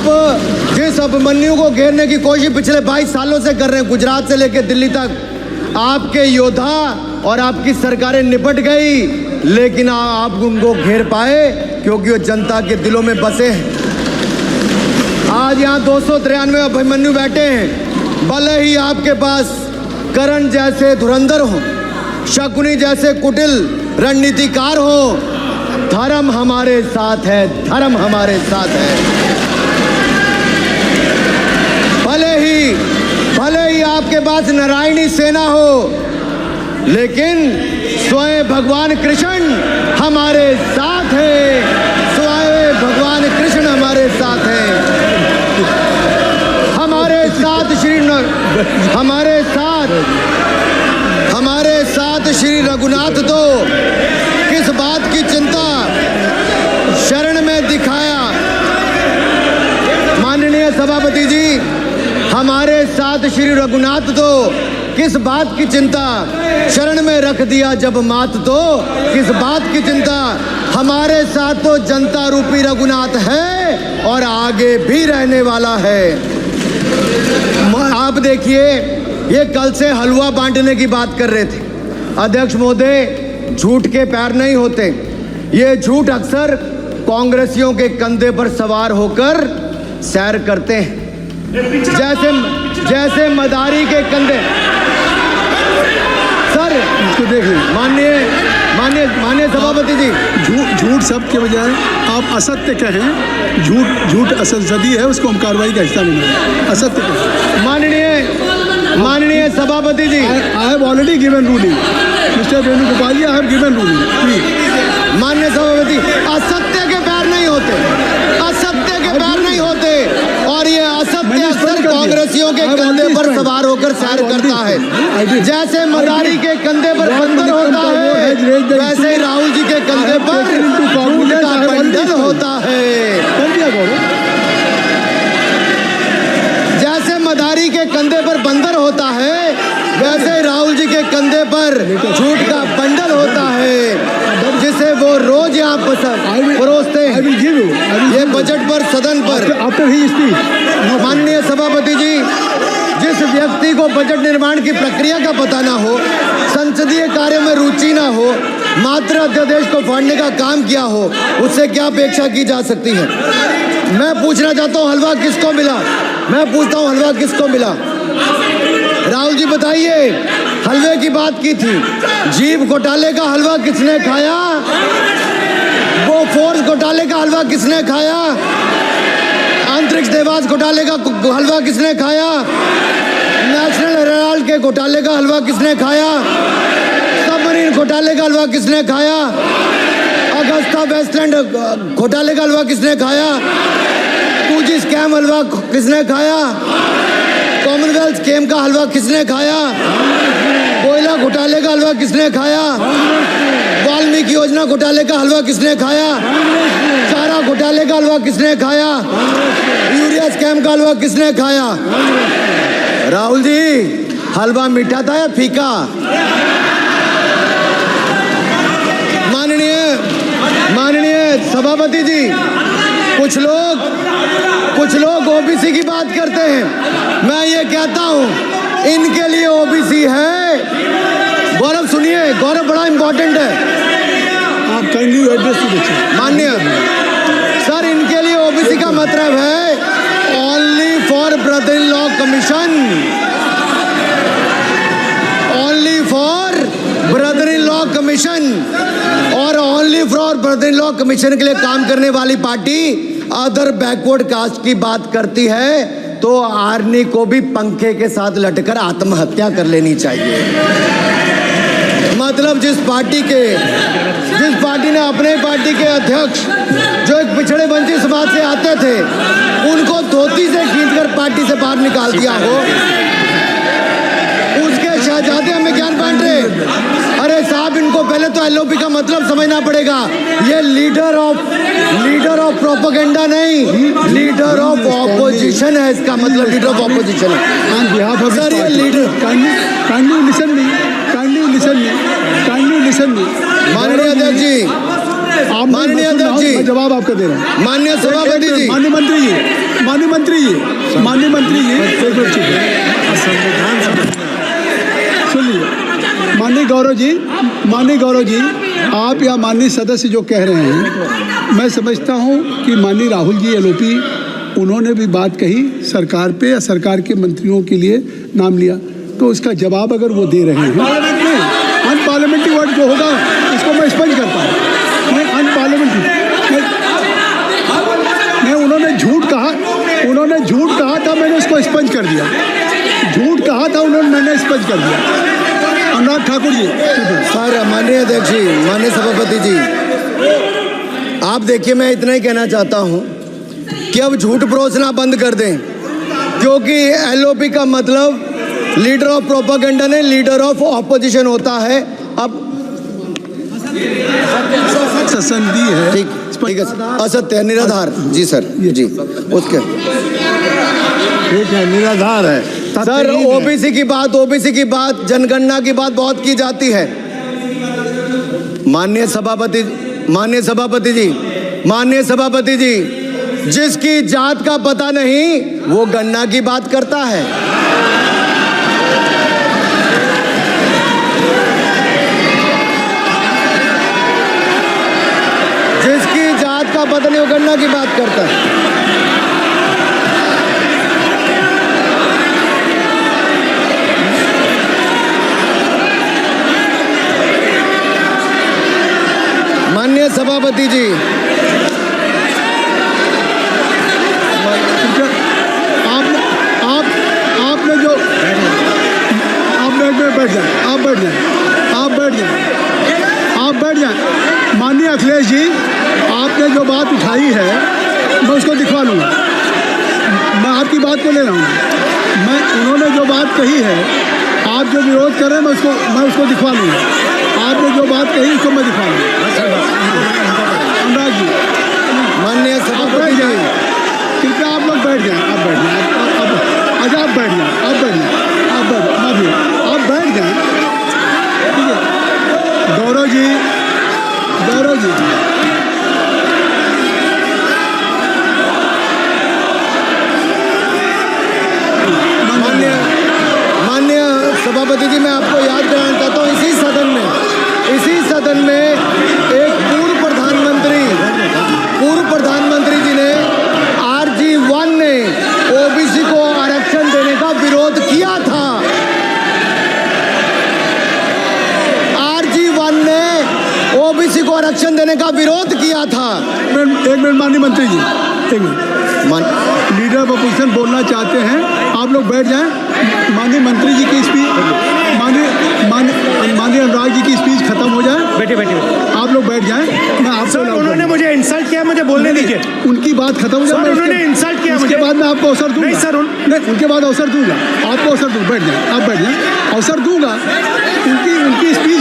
जिस अभिमन्यु को घेरने की कोशिश पिछले 22 सालों से कर रहे हैं, गुजरात से लेकर दिल्ली तक, आपके योद्धा और आपकी सरकारें निपट गई, लेकिन आप उनको घेर पाए क्योंकि वो जनता के दिलों में बसे हैं। आज यहाँ 293 अभिमन्यु बैठे हैं। भले ही आपके पास करण जैसे धुरंधर हो, शकुनी जैसे कुटिल रणनीतिकार हो, धर्म हमारे साथ है, धर्म हमारे साथ है। भले ही आपके पास नारायणी सेना हो, लेकिन स्वयं भगवान कृष्ण हमारे साथ है, स्वयं भगवान कृष्ण हमारे साथ है। हमारे साथ श्री रघुनाथ तो किस बात की चिंता शरण में दिखाया। माननीय सभापति जी, हमारे साथ श्री रघुनाथ तो किस बात की चिंता शरण में रख दिया जब मात, तो किस बात की चिंता। हमारे साथ तो जनता रूपी रघुनाथ है और आगे भी रहने वाला है। आप देखिए, ये कल से हलवा बांटने की बात कर रहे थे। अध्यक्ष महोदय, झूठ के पैर नहीं होते। ये झूठ अक्सर कांग्रेसियों के कंधे पर सवार होकर सैर करते हैं, जैसे मदारी के कंधे। सर इसको देख लीजिए। माननीय सभापति जी, झूठ सब के बजाय आप असत्य कहें। झूठ असंसदीय है, उसको हम कार्रवाई का हिस्सा नहीं मानेंगे। असत्य कहें। माननीय सभापति जी, I have already given ruling. Mister Venugopal ji, I have given ruling. माननीय सभापति, असत्य के पैर नहीं होते, असत्य के पैर नहीं होते, और ये असत्य अक्सर कांग्रेसियों के कंधे पर सवार होकर सैर करता है। जैसे मदारी के कंधे पर बंदर होता है, वैसे ही राहुल जी के कंधे पर झूठ का बंडल होता है। जैसे मदारी के कंधे पर बंदर होता है, वैसे राहुल जी के कंधे पर झूठ का बंडल होता है, जिसे वो रोज यहाँ परोसते हैं। ये बजट पर, सदन पर। माननीय सभापति जी, जिस व्यक्ति को बजट निर्माण की प्रक्रिया का पता ना हो, संसदीय कार्य में रुचि ना हो, मात्र अध्यादेश को फाड़ने का काम किया हो, उससे क्या अपेक्षा की जा सकती है। मैं पूछना चाहता हूँ, हलवा किसको मिला? मैं पूछता हूँ, हलवा किसको मिला? राहुल जी बताइए, हलवे की बात की थी। जीव घोटाले का हलवा किसने खाया? वो फोर्स घोटाले का हलवा किसने खाया? अंतरिक्ष देवास घोटाले का हलवा किसने खाया? नेशनल हेराल्ड के घोटाले का हलवा किसने खाया? सबमरीन घोटाले का हलवा किसने खाया? अगस्ता वेस्टलैंड घोटाले का हलवा किसने खाया? 2G स्कैम हलवा किसने खाया? कॉमनवेल्थ स्कीम का हलवा किसने खाया? कोयला घोटाले का हलवा किसने खाया? वाल्मीकि योजना घोटाले का हलवा किसने खाया? चारा घोटाले का हलवा किसने खाया? यूरिया स्कैम का हलवा किसने खाया? राहुल जी, हलवा मीठा था या फीका? माननीय सभापति जी, कुछ लोग ओबीसी की बात करते हैं। मैं ये कहता हूँ, इनके लिए ओबीसी है। गौरव सुनिए, गौरव बड़ा इंपॉर्टेंट है। आप काइंडली एड्रेस दीजिए। माननीय सर, इनके लिए ओबीसी का मतलब है only for brother in law commission, only for brother in law commission. और only for brother in law commission के लिए काम करने वाली पार्टी अदर बैकवर्ड कास्ट की बात करती है, तो आर्मी को भी पंखे के साथ लटकर आत्महत्या कर लेनी चाहिए। मतलब जिस पार्टी ने अपने पार्टी के अध्यक्ष, जो एक पिछड़े वंचित समाज से आते थे, उनको धोती से खींचकर पार्टी से बाहर निकाल दिया हो, उसके शहजादे हमें ज्ञान बांट रहे। अरे साहब, इनको पहले तो एलओपी का मतलब समझना पड़ेगा। ये लीडर ऑफ प्रोपेगेंडा नहीं, लीडर ऑफ ऑपोजिशन है। इसका मतलब लीडर ऑफ ऑपोजिशन है। सर, ये लीडर काइंडली लिसन मी। माननीय अध्यक्ष जी, आप माननीय अध्यक्ष जी, मैं जवाब आपका दे रहा हूँ। माननीय सभापति जी, माननीय मंत्री जी, माननीय मंत्री जी, माननीय मंत्री जी, एक मिनट चुप रहिए। सुन लीजिए, माननीय गौरव जी, आप या माननीय सदस्य जो कह रहे हैं, मैं समझता हूँ कि माननीय राहुल जी एलओपी, उन्होंने भी बात कही सरकार पे या सरकार के मंत्रियों के लिए नाम लिया, तो उसका जवाब अगर वो दे रहे हैं, अनपार्लियामेंट्री वर्ड जो होगा उसको मैं स्पष्ट करता हूँ। मैं अनपार्लियामेंट्री मैं उन्होंने झूठ कहा था, मैंने उसको स्पष्ट कर दिया। झूठ कहा था उन्होंने, मैंने स्पष्ट कर दिया। अनुराग ठाकुर जी। सर, माननीय अध्यक्ष जी, माननीय सभापति जी, आप देखिए, मैं इतना ही कहना चाहता हूं कि अब झूठ परोसना बंद कर दें, क्योंकि एलओपी का मतलब लीडर ऑफ प्रोपेगेंडा नहीं, लीडर ऑफ ऑपोजिशन होता है। अब संधि है, ठीक है, असत्य है, निराधार। जी सर, जी, उसके ठीक है, निराधार है सर। ओबीसी की बात, जनगणना की बात बहुत की जाती है। माननीय सभापति जी, जिसकी जात का पता नहीं वो गणना की बात करता है। जिसकी जात का पता नहीं वो गणना की बात करता है। माननीय सभापति जी, आपने जो आप बैठ जाएं। माननीय अखिलेश जी, आपने जो बात उठाई है मैं उसको दिखवा लूँगा। मैं आपकी बात को ले रहा हूँ। उन्होंने जो बात कही है, आप जो विरोध कर रहे हैं, मैं उसको दिखवा लूँगा। आपने जो बात कही उसको मैं दिखवा लूँगा। अनुराग जी, माननीय सभापति जी, कृपया आप लोग बैठ जाएं। आप बैठ जाएं। अच्छा, आप बैठ जाएं। ठीक है। गौरव जी, माननीय सभापति जी, मैं आपको याद कराना चाहता हूँ, इसी सदन में एक पूर्व प्रधानमंत्री जी ने RG1 ने ओबीसी को आरक्षण देने का विरोध किया था। RG1 ने ओबीसी को आरक्षण देने का विरोध किया था। एक मिनट माननीय मंत्री जी, एक मिनट। लीडर ऑफ अपोजिशन बोलना चाहते हैं, आप लोग बैठ जाएं। माननीय मंत्री जी की स्पीच, माननीय अनुराग जी की स्पीच खत्म हो जाए। बैठिए। आप लोग बैठ जाएं। मैं आपको उन्होंने मुझे इंसल्ट किया, मुझे बोलने दीजिए। उनकी बात खत्म हो जाए। उन्होंने इंसल्ट किया, उसके बाद मैं आपको अवसर दूंगा। नहीं सर, उनके बाद अवसर दूंगा। आपको अवसर दूंगा। बैठ जाएं, आप बैठ जाएं, अवसर दूंगा। उनकी स्पीच